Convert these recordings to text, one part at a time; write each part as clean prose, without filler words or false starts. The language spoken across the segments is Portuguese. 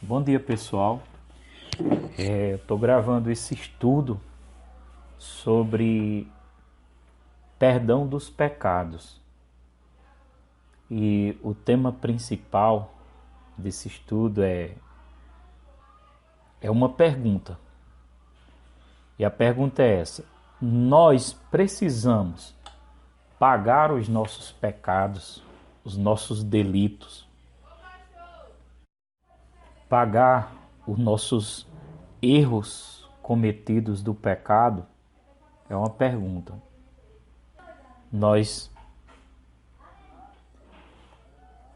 Bom dia, pessoal. Estou gravando esse estudo sobre perdão dos pecados. E o tema principal desse estudo é uma pergunta. E a pergunta é essa: nós precisamos pagar os nossos pecados, os nossos delitos, pagar os nossos erros cometidos do pecado? É uma pergunta. Nós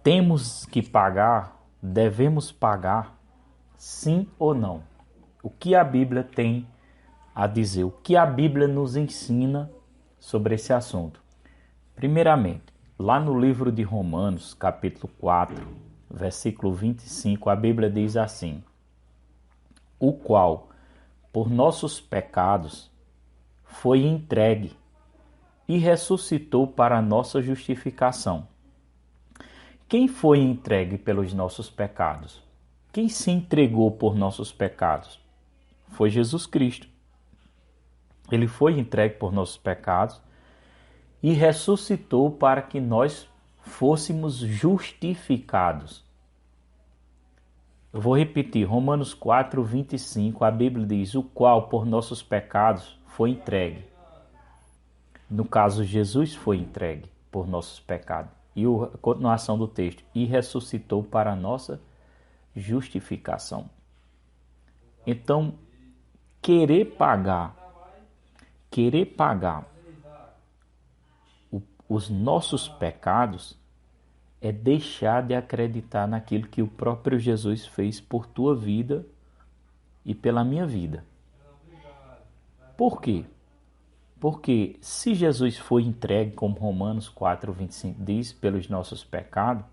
temos que pagar, devemos pagar, sim ou não? O que a Bíblia tem a dizer? O que a Bíblia nos ensina sobre esse assunto? Primeiramente, lá no livro de Romanos, capítulo 4, versículo 25, a Bíblia diz assim: o qual, por nossos pecados, foi entregue e ressuscitou para a nossa justificação. Quem foi entregue pelos nossos pecados? Quem se entregou por nossos pecados? Foi Jesus Cristo. Ele foi entregue por nossos pecados e ressuscitou para que nós fôssemos justificados. Eu vou repetir, Romanos 4, 25, a Bíblia diz: o qual por nossos pecados foi entregue. No caso, Jesus foi entregue por nossos pecados. E a continuação do texto: e ressuscitou para a nossa justificação. Então, querer pagar os nossos pecados é deixar de acreditar naquilo que o próprio Jesus fez por tua vida e pela minha vida. Por quê? Porque se Jesus foi entregue, como Romanos 4, 25 diz, pelos nossos pecados,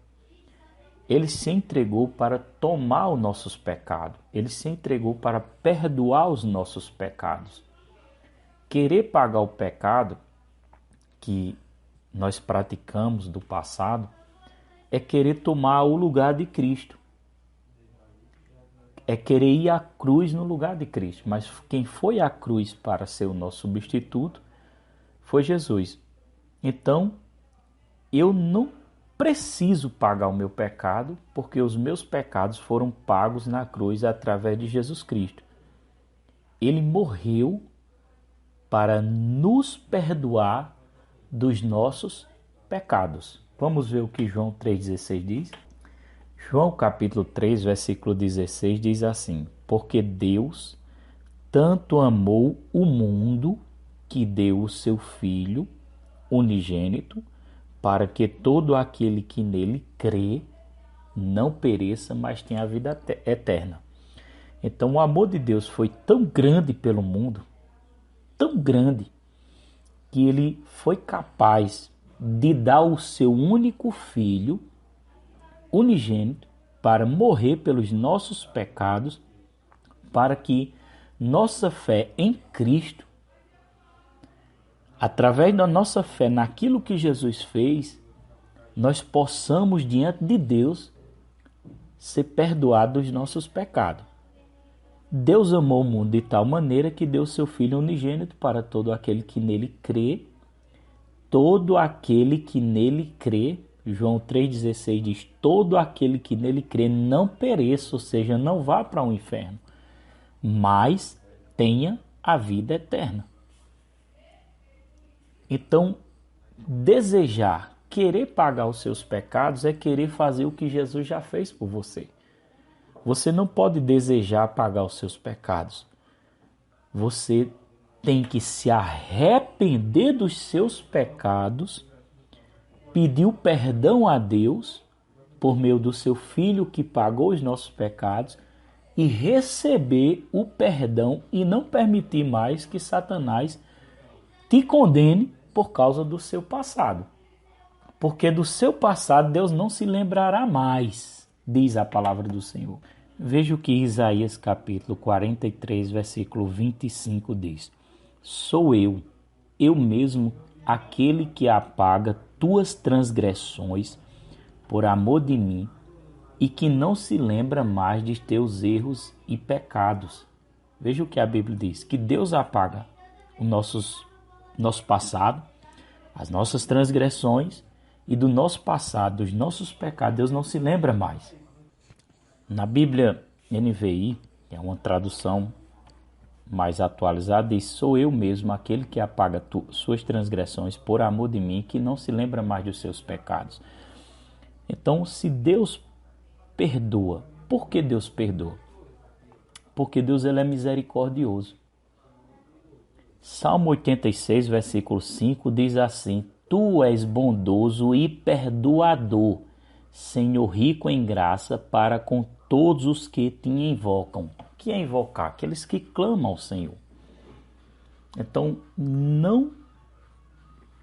ele se entregou para tomar os nossos pecados. Ele se entregou para perdoar os nossos pecados. Querer pagar o pecado que nós praticamos do passado é querer tomar o lugar de Cristo. É querer ir à cruz no lugar de Cristo. Mas quem foi à cruz para ser o nosso substituto foi Jesus. Então, eu não preciso pagar o meu pecado, porque os meus pecados foram pagos na cruz através de Jesus Cristo. Ele morreu para nos perdoar dos nossos pecados. Vamos ver o que João 3,16 diz? João capítulo 3, versículo 16 diz assim: porque Deus tanto amou o mundo que deu o seu Filho unigênito, para que todo aquele que nele crê não pereça, mas tenha a vida eterna. Então o amor de Deus foi tão grande pelo mundo, tão grande, que ele foi capaz de dar o seu único Filho unigênito para morrer pelos nossos pecados, para que nossa fé em Cristo, através da nossa fé naquilo que Jesus fez, nós possamos diante de Deus ser perdoados dos nossos pecados. Deus amou o mundo de tal maneira que deu seu Filho unigênito para todo aquele que nele crê. Todo aquele que nele crê, João 3,16 diz: todo aquele que nele crê não pereça, ou seja, não vá para o inferno, mas tenha a vida eterna. Então, desejar, querer pagar os seus pecados é querer fazer o que Jesus já fez por você. Você não pode desejar pagar os seus pecados. Você tem que se arrepender dos seus pecados, pedir o perdão a Deus por meio do seu Filho que pagou os nossos pecados e receber o perdão e não permitir mais que Satanás te condene por causa do seu passado. Porque do seu passado Deus não se lembrará mais, diz a palavra do Senhor. Veja o que Isaías capítulo 43, versículo 25 diz: sou eu mesmo, aquele que apaga tuas transgressões por amor de mim, e que não se lembra mais de teus erros e pecados. Veja o que a Bíblia diz, que Deus apaga o nosso passado, as nossas transgressões, e do nosso passado, dos nossos pecados, Deus não se lembra mais. Na Bíblia NVI, é uma tradução mais atualizada, diz: sou eu mesmo aquele que apaga suas transgressões por amor de mim, que não se lembra mais dos seus pecados. Então, se Deus perdoa, por que Deus perdoa? Porque Deus ele é misericordioso. Salmo 86, versículo 5 diz assim: Tu és bondoso e perdoador, Senhor rico em graça para com todos os que te invocam. O que é invocar? Aqueles que clamam ao Senhor. Então, não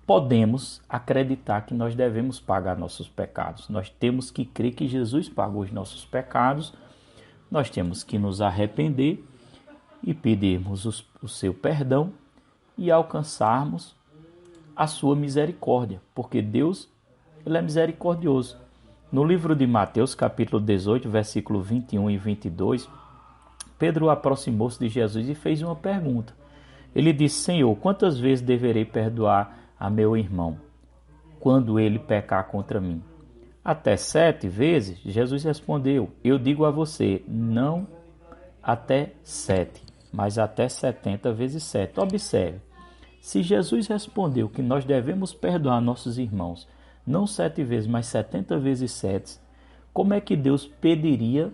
podemos acreditar que nós devemos pagar nossos pecados. Nós temos que crer que Jesus pagou os nossos pecados. Nós temos que nos arrepender e pedirmos o seu perdão e alcançarmos a sua misericórdia, porque Deus ele é misericordioso. No livro de Mateus, capítulo 18, versículo 21 e 22, Pedro aproximou-se de Jesus e fez uma pergunta. Ele disse: Senhor, quantas vezes deverei perdoar a meu irmão quando ele pecar contra mim? Até 7 vezes? Jesus respondeu: eu digo a você, não até 7, mas até 70 vezes 7. Observe, se Jesus respondeu que nós devemos perdoar nossos irmãos, não 7 vezes, mas 70 vezes 7, como é que Deus pediria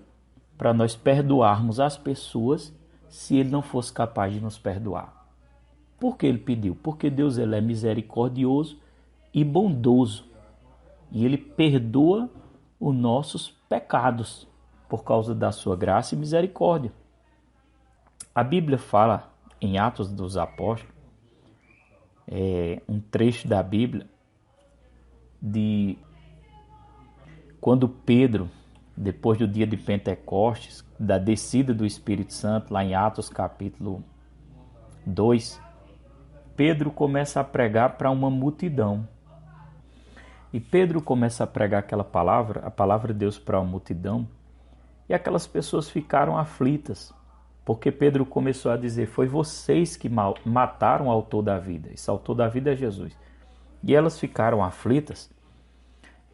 para nós perdoarmos as pessoas se Ele não fosse capaz de nos perdoar? Por que Ele pediu? Porque Deus ele é misericordioso e bondoso. E Ele perdoa os nossos pecados por causa da sua graça e misericórdia. A Bíblia fala em Atos dos Apóstolos, um trecho da Bíblia, de quando Pedro, depois do dia de Pentecostes, da descida do Espírito Santo, lá em Atos capítulo 2, Pedro começa a pregar para uma multidão. E Pedro começa a pregar aquela palavra, a palavra de Deus para uma multidão, e aquelas pessoas ficaram aflitas, porque Pedro começou a dizer: foi vocês que mataram o autor da vida. Esse autor da vida é Jesus. E elas ficaram aflitas.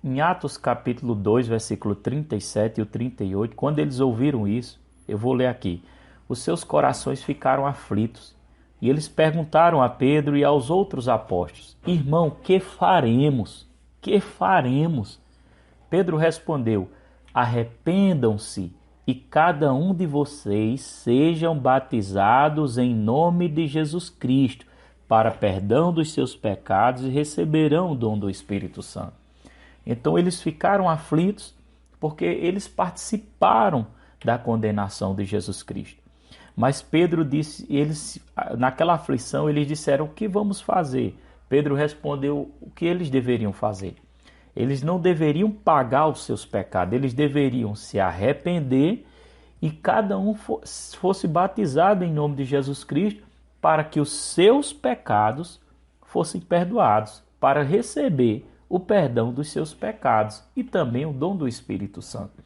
Em Atos capítulo 2, versículo 37 e o 38, quando eles ouviram isso, eu vou ler aqui: os seus corações ficaram aflitos, e eles perguntaram a Pedro e aos outros apóstolos: irmão, que faremos? Que faremos? Pedro respondeu: arrependam-se e cada um de vocês sejam batizados em nome de Jesus Cristo para perdão dos seus pecados e receberão o dom do Espírito Santo. Então eles ficaram aflitos porque eles participaram da condenação de Jesus Cristo. Mas Pedro disse, naquela aflição, eles disseram: o que vamos fazer? Pedro respondeu o que eles deveriam fazer. Eles não deveriam pagar os seus pecados, eles deveriam se arrepender e cada um fosse batizado em nome de Jesus Cristo para que os seus pecados fossem perdoados, para receber o perdão dos seus pecados e também o dom do Espírito Santo.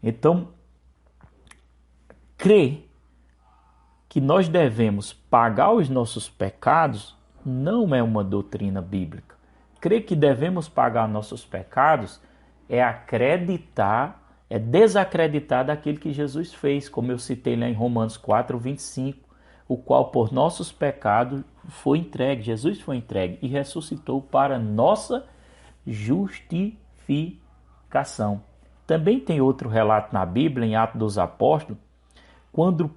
Então, crer que nós devemos pagar os nossos pecados não é uma doutrina bíblica. Crer que devemos pagar nossos pecados é acreditar, é desacreditar daquilo que Jesus fez, como eu citei lá em Romanos 4, 25, o qual por nossos pecados foi entregue, Jesus foi entregue e ressuscitou para nossa justificação. Também tem outro relato na Bíblia, em Atos dos Apóstolos, quando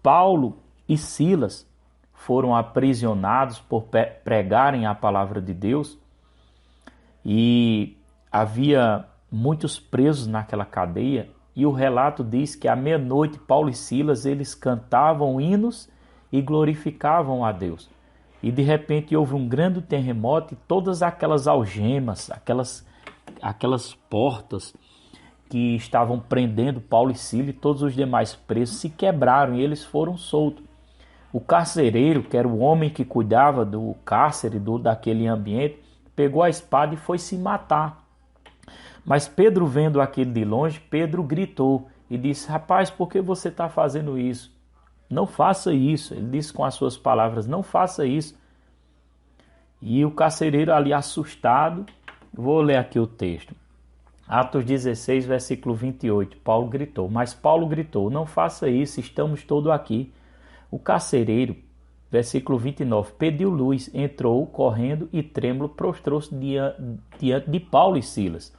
Paulo e Silas foram aprisionados por pregarem a palavra de Deus, e havia muitos presos naquela cadeia, e o relato diz que à meia-noite Paulo e Silas eles cantavam hinos e glorificavam a Deus. E de repente houve um grande terremoto e todas aquelas algemas, aquelas portas que estavam prendendo Paulo e Silas e todos os demais presos se quebraram e eles foram soltos. O carcereiro, que era o homem que cuidava do cárcere, daquele ambiente, pegou a espada e foi se matar. Mas Pedro, vendo aquilo de longe, Pedro gritou e disse: rapaz, por que você está fazendo isso? Não faça isso. Ele disse com as suas palavras: não faça isso. E o carcereiro ali assustado, vou ler aqui o texto. Atos 16, versículo 28, Paulo gritou. Mas Paulo gritou: não faça isso, estamos todos aqui. O carcereiro, versículo 29, pediu luz, entrou correndo e trêmulo prostrou-se diante de Paulo e Silas.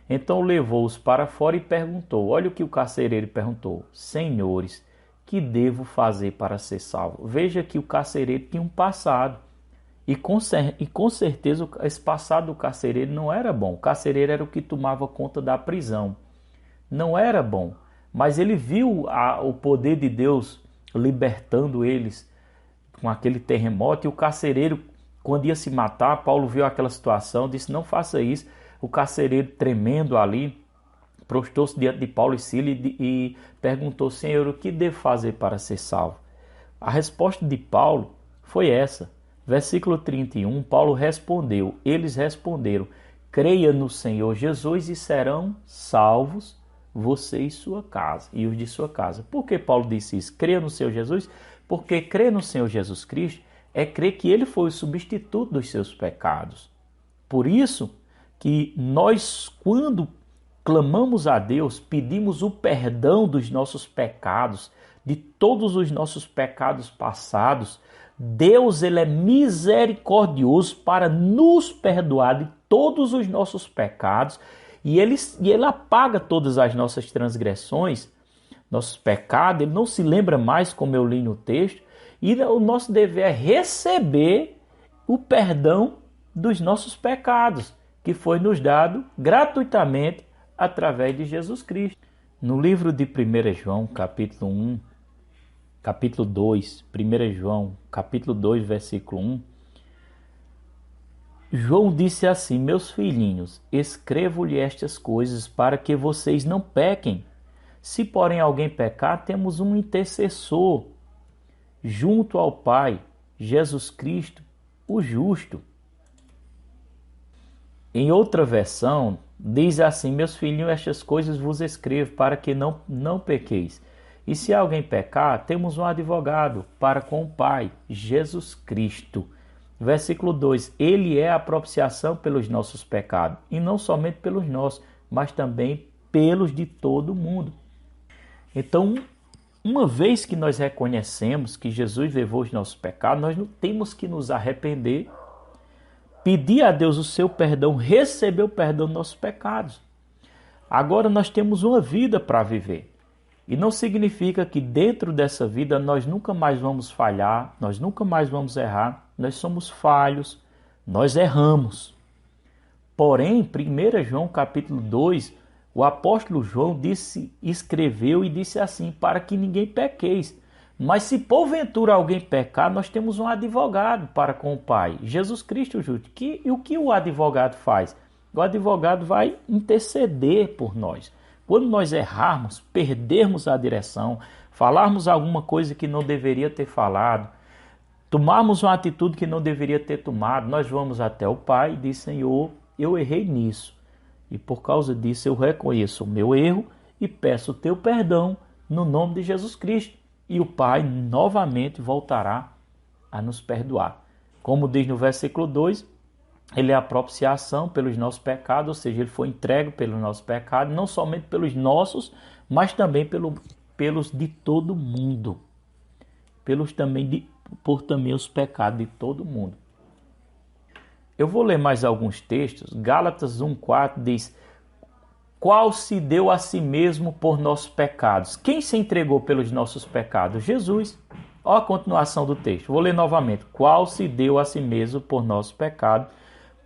Então levou-os para fora e perguntou, olha o que o carcereiro perguntou: senhores, que devo fazer para ser salvo? Veja que o carcereiro tinha um passado. E com certeza esse passado do carcereiro não era bom. O carcereiro era o que tomava conta da prisão. Não era bom. Mas ele viu o poder de Deus libertando eles com aquele terremoto. E o carcereiro, quando ia se matar, Paulo viu aquela situação, disse: não faça isso. O carcereiro, tremendo ali, prostrou-se diante de Paulo e Silas e perguntou: Senhor, o que devo fazer para ser salvo? A resposta de Paulo foi essa. Versículo 31, Paulo respondeu, eles responderam: creia no Senhor Jesus e serão salvos você e sua casa, e os de sua casa. Por que Paulo disse isso? Creia no Senhor Jesus? Porque crer no Senhor Jesus Cristo é crer que ele foi o substituto dos seus pecados. Por isso que nós, quando clamamos a Deus, pedimos o perdão dos nossos pecados, de todos os nossos pecados passados, Deus, ele é misericordioso para nos perdoar de todos os nossos pecados e ele apaga todas as nossas transgressões, nossos pecados, ele não se lembra mais, como eu li no texto, e o nosso dever é receber o perdão dos nossos pecados, que foi nos dado gratuitamente através de Jesus Cristo. No livro de 1 João, capítulo 1, capítulo 2, 1 João, capítulo 2, versículo 1, João disse assim: meus filhinhos, escrevo-lhe estas coisas para que vocês não pequem. Se porém alguém pecar, temos um intercessor junto ao Pai, Jesus Cristo, o justo. Em outra versão, diz assim: meus filhinhos, estas coisas vos escrevo para que não pequeis. E se alguém pecar, temos um advogado para com o Pai, Jesus Cristo. Versículo 2, ele é a propiciação pelos nossos pecados, e não somente pelos nossos, mas também pelos de todo mundo. Então, uma vez que nós reconhecemos que Jesus levou os nossos pecados, nós não temos que nos arrepender, pedir a Deus o seu perdão, receber o perdão dos nossos pecados. Agora nós temos uma vida para viver. E não significa que dentro dessa vida nós nunca mais vamos falhar, nós nunca mais vamos errar. Nós somos falhos, nós erramos. Porém, 1 João capítulo 2, o apóstolo João escreveu e disse assim: para que ninguém pequeis. Mas se porventura alguém pecar, nós temos um advogado para com o Pai, Jesus Cristo justo. E o que o advogado faz? O advogado vai interceder por nós. Quando nós errarmos, perdermos a direção, falarmos alguma coisa que não deveria ter falado, tomarmos uma atitude que não deveria ter tomado, nós vamos até o Pai e diz: Senhor, eu errei nisso. E por causa disso eu reconheço o meu erro e peço o teu perdão no nome de Jesus Cristo. E o Pai novamente voltará a nos perdoar. Como diz no versículo 2, ele é a propiciação pelos nossos pecados, ou seja, ele foi entregue pelos nossos pecados, não somente pelos nossos, mas também pelos de todo mundo. Por também os pecados de todo mundo. Eu vou ler mais alguns textos. Gálatas 1,4 diz: qual se deu a si mesmo por nossos pecados? Quem se entregou pelos nossos pecados? Jesus. Olha a continuação do texto. Vou ler novamente. Qual se deu a si mesmo por nossos pecados,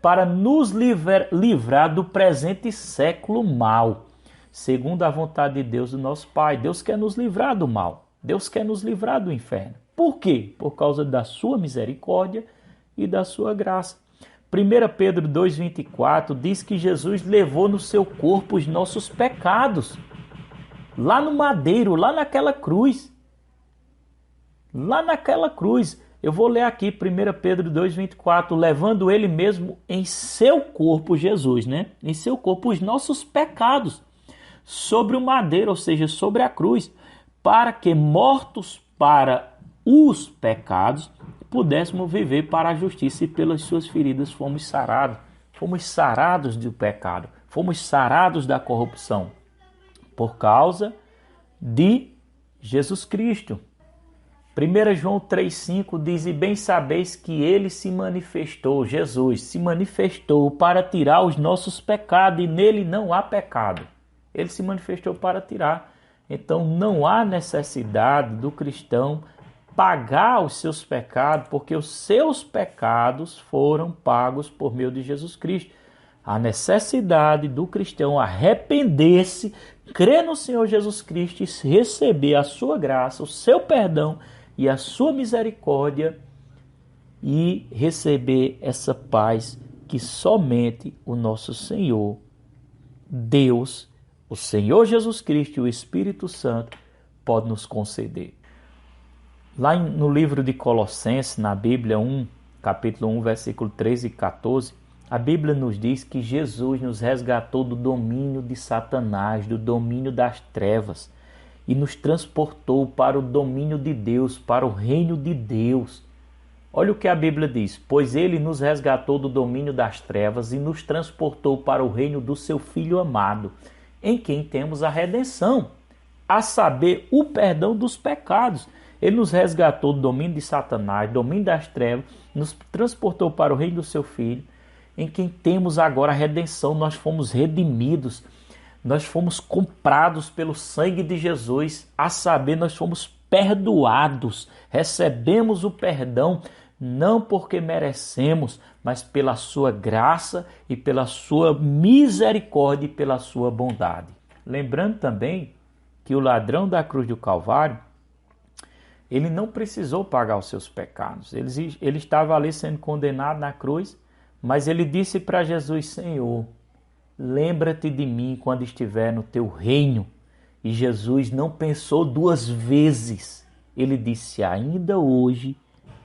para nos livrar do presente século mal, segundo a vontade de Deus, o nosso Pai. Deus quer nos livrar do mal. Deus quer nos livrar do inferno. Por quê? Por causa da sua misericórdia e da sua graça. 1 Pedro 2,24 diz que Jesus levou no seu corpo os nossos pecados. Lá no madeiro, lá naquela cruz. Lá naquela cruz. Eu vou ler aqui 1 Pedro 2,24, levando ele mesmo em seu corpo, Jesus, né? Em seu corpo, os nossos pecados sobre o madeiro, ou seja, sobre a cruz, para que, mortos para os pecados, pudéssemos viver para a justiça, e pelas suas feridas fomos sarados. Fomos sarados do pecado, fomos sarados da corrupção, por causa de Jesus Cristo. 1 João 3,5 diz: e bem sabeis que ele se manifestou, Jesus se manifestou para tirar os nossos pecados, e nele não há pecado. Ele se manifestou para tirar. Então não há necessidade do cristão pagar os seus pecados, porque os seus pecados foram pagos por meio de Jesus Cristo. A necessidade do cristão arrepender-se, crer no Senhor Jesus Cristo e receber a sua graça, o seu perdão e a sua misericórdia, e receber essa paz que somente o nosso Senhor, Deus, o Senhor Jesus Cristo e o Espírito Santo pode nos conceder. Lá no livro de Colossenses, na Bíblia 1, capítulo 1, versículo 13 e 14, a Bíblia nos diz que Jesus nos resgatou do domínio de Satanás, do domínio das trevas, e nos transportou para o domínio de Deus, para o reino de Deus. Olha o que a Bíblia diz: pois ele nos resgatou do domínio das trevas e nos transportou para o reino do seu Filho amado, em quem temos a redenção, a saber, o perdão dos pecados. Ele nos resgatou do domínio de Satanás, domínio das trevas, nos transportou para o reino do seu Filho, em quem temos agora a redenção. Nós fomos redimidos, nós fomos comprados pelo sangue de Jesus, a saber, nós fomos perdoados, recebemos o perdão, não porque merecemos, mas pela sua graça e pela sua misericórdia e pela sua bondade. Lembrando também que o ladrão da cruz do Calvário, ele não precisou pagar os seus pecados. Ele estava ali sendo condenado na cruz, mas ele disse para Jesus: Senhor, lembra-te de mim quando estiver no teu reino. E Jesus não pensou duas vezes. Ele disse: ainda hoje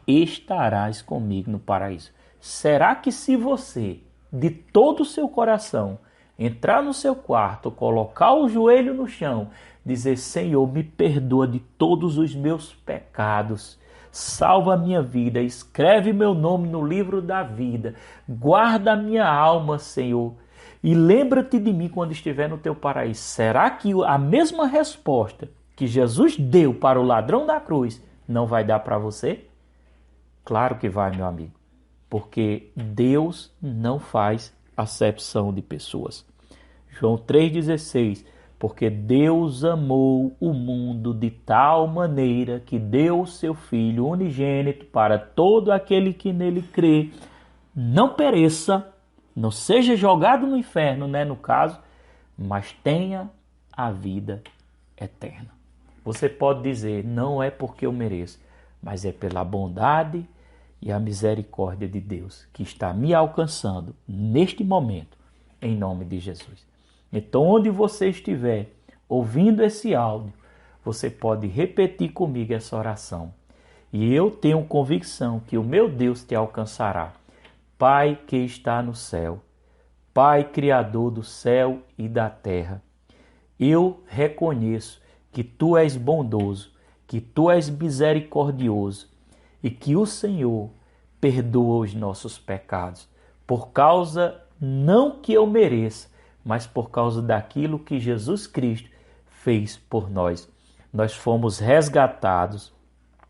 estarás comigo no paraíso. Será que se você, de todo o seu coração, entrar no seu quarto, colocar o joelho no chão, dizer: Senhor, me perdoa de todos os meus pecados, salva a minha vida, escreve meu nome no livro da vida, guarda a minha alma, Senhor, e lembra-te de mim quando estiver no teu paraíso. Será que a mesma resposta que Jesus deu para o ladrão da cruz não vai dar para você? Claro que vai, meu amigo, porque Deus não faz acepção de pessoas. João 3,16: porque Deus amou o mundo de tal maneira que deu o seu Filho unigênito para todo aquele que nele crê, não pereça, não seja jogado no inferno, né, no caso, mas tenha a vida eterna. Você pode dizer: não é porque eu mereço, mas é pela bondade e a misericórdia de Deus que está me alcançando neste momento, em nome de Jesus. Então, onde você estiver ouvindo esse áudio, você pode repetir comigo essa oração. E eu tenho convicção que o meu Deus te alcançará. Pai que está no céu, Pai Criador do céu e da terra, eu reconheço que Tu és bondoso, que Tu és misericordioso e que o Senhor perdoa os nossos pecados, por causa não que eu mereça, mas por causa daquilo que Jesus Cristo fez por nós. Nós fomos resgatados,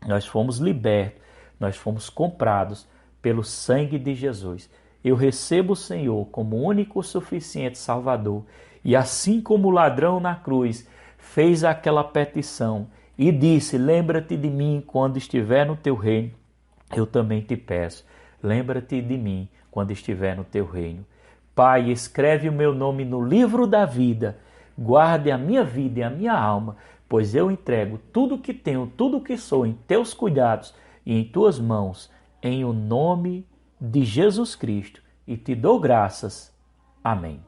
nós fomos libertos, nós fomos comprados pelo sangue de Jesus. Eu recebo o Senhor como único suficiente Salvador, e assim como o ladrão na cruz fez aquela petição e disse: lembra-te de mim quando estiver no teu reino, eu também te peço, lembra-te de mim quando estiver no teu reino. Pai, escreve o meu nome no livro da vida, guarde a minha vida e a minha alma, pois eu entrego tudo que tenho, tudo que sou em teus cuidados e em tuas mãos, em o nome de Jesus Cristo, e te dou graças. Amém.